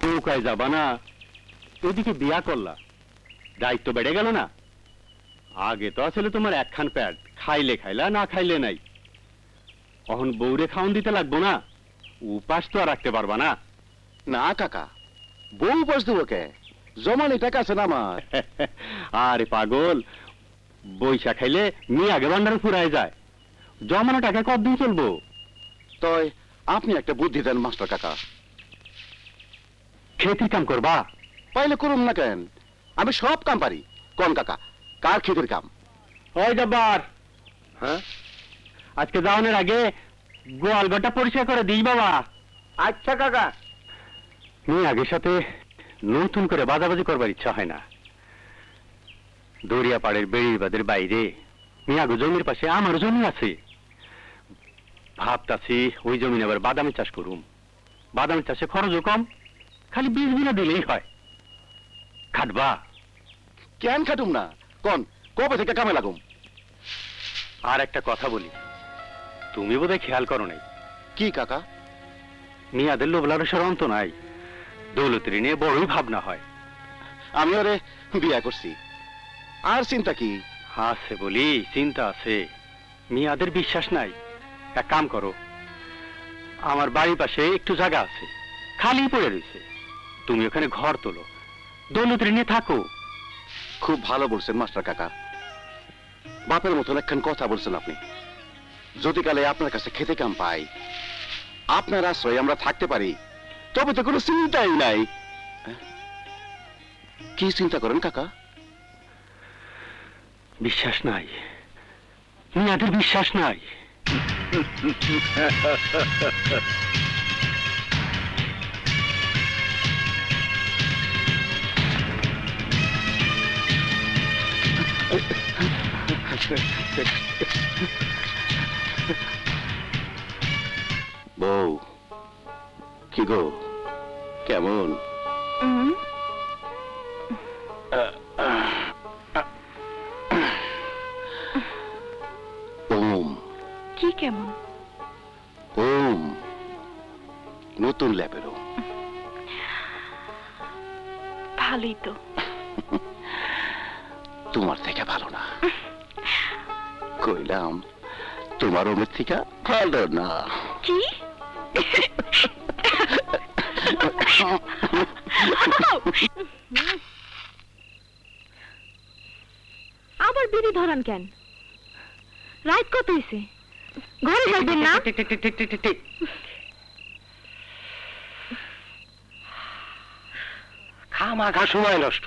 নৌকায় যাবা না, ওদিকে বিয়া করলা, দায়িত্ব বেড়ে গেল না। আগে তো আসলে তোমার একখান প্যাড, খাইলে খাইলা, না খাইলে নাই। এখন বউরে খাওন দিতে লাগবো না, উপাস তো আর রাখতে পারবা না। না কাকা, বউ উপাস দেবো কে? জমানি টাকা আছে না আমার। আরে পাগল, বৈশা খাইলে মেয়ে আগে ভান্ডারে ফুরায় যায়, জমানো টাকা কতদিন চলবো? তয় আপনি একটা বুদ্ধি দেন মাস্টার কাকা। খেতির কাম করবা? পাইলে করুন না কেন, আমি সব কাম পারি। কোন কাকা, কার ক্ষেতের কাম? ওই জব্বার, হ্যাঁ, আজকে যাওয়ানোর আগে গোয়াল ঘরটা পরিষ্কার করে দিই বাবা। আচ্ছা কাকা। মেয়ে আগের সাথে নতুন করে বাজাবাজি করবার ইচ্ছা হয় না। দরিয়া পাড়ের বেড়ির বাদের বাইরে মিয়াগো জমির পাশে আমার জমি আছে, ভাবতাছি ওই জমি আবার বাদামি চাষ করুম। বাদামি চাষে খরচও কম, খালি বীজ বিনা দিলেই হয়। খাটবা? কেন খাটুম না, কোন কবে থেকে কামে লাগুম? আর একটা কথা বলি, তুমি বোধহয় খেয়াল করো নাই। কি কাকা? মিয়াদের লোভ লালসার অন্ত নাই, দৌলতের নিয়ে বড়ই ভাবনা হয়। আমি ওরে বিয়া করছি, আর চিন্তা কি? আছে বলি চিন্তা আছে, মিয়াদের বিশ্বাস নাই। এক কাম করো, আমার বাড়ির পাশে একটু জায়গা আছে, খালি পড়ে রয়েছে, তুমি ওখানে ঘর তোলো, দৌলতের নিয়ে থাকো। খুব ভালো বলছেন মাস্টার কাকা, বাপের মতন একখান কথা বলছেন আপনি। যদি কালে আপনার কাছে খেতে কাম পাই, আপনার আশ্রয় আমরা থাকতে পারি, তবে তো কোনো চিন্তাই নাই। কি চিন্তা করেন কাকা? বিশ্বাস নাই, মিয়াদের বিশ্বাস নাই। বউ, কি গো, কেমন? ওম। কি কেমন? ওম, নতুন ল্যাবেরও। ভালোই তো। তোমার থেকে ভালো না, কইলাম তোমার ওমের থেকে ভালো না। কি? আবার বিড়ি ধরান কেন? রাত কত হয়েছে? ঘরে যাবেন না? খামাখা সময় নষ্ট।